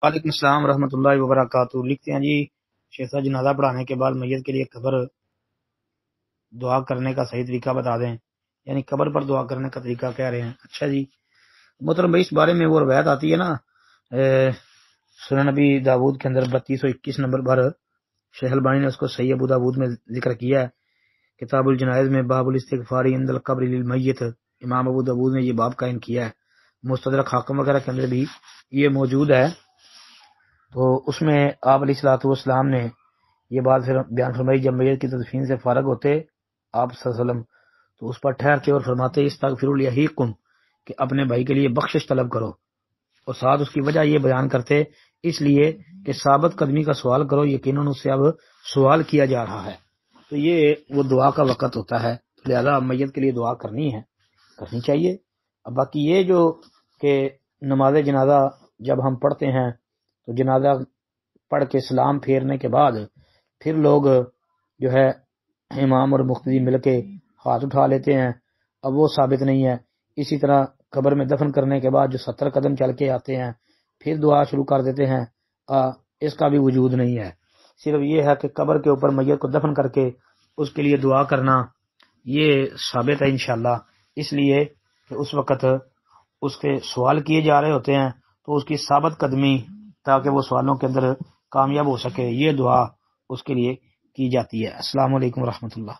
وعلیکم السلام ورحمۃ اللہ وبرکاتہ۔ لکھتے ہیں جی شیخ صاحب، جنازہ پڑھانے کے بعد میت کے لیے قبر دعا کرنے کا صحیح طریقہ بتا دیں، یعنی قبر پر دعا کرنے کا طریقہ کہہ رہے ہیں۔ اچھا جی محترم بھائی، اس بارے میں وہ روایت آتی ہے نا سنن نبی داود کے اندر 3221 نمبر پر شیخ البانی نے اس کو صحیح ابو داود میں ذکر کیا ہے، کتاب الجنائز میں باب الاستغفار عند القبر للمیت۔ امام ابو داود نے یہ باب قائم کیا ہے، مستدرک حاکم وغیرہ کے اندر بھی یہ موجود ہے۔ تو اس میں آپ علیہ الصلوۃ والسلام نے یہ بات پھر بیان فرمائی، جب میت کی تدفین سے فارغ ہوتے آپ صلی اللہ علیہ وسلم تو اس پر ٹھہرتے اور فرماتے استغفروا لاخیکم، کہ اپنے بھائی کے لیے بخشش طلب کرو، اور ساتھ اس کی وجہ یہ بیان کرتے اس لیے کہ ثابت قدمی کا سوال کرو، یقیناً اس سے اب سوال کیا جا رہا ہے۔ تو یہ وہ دعا کا وقت ہوتا ہے، لہذا میت کے لیے دعا کرنی چاہیے۔ اب باقی یہ جو کہ نماز جنازہ جب ہم پڑھتے ہیں تو جنازہ پڑھ کے سلام پھیرنے کے بعد پھر لوگ جو ہے امام اور مقتدی مل کے ہاتھ اٹھا لیتے ہیں، اب وہ ثابت نہیں ہے۔ اسی طرح قبر میں دفن کرنے کے بعد جو 70 قدم چل کے آتے ہیں پھر دعا شروع کر دیتے ہیں، اس کا بھی وجود نہیں ہے۔ صرف یہ ہے کہ قبر کے اوپر میت کو دفن کر کے اس کے لیے دعا کرنا یہ ثابت ہے انشاءاللہ، اس لیے کہ اس وقت اس کے سوال کیے جا رہے ہوتے ہیں تو اس کی ثابت قدمی تاکہ وہ سوالوں کے اندر کامیاب ہو سکے، یہ دعا اس کے لیے کی جاتی ہے۔ السلام علیکم ورحمۃ اللہ۔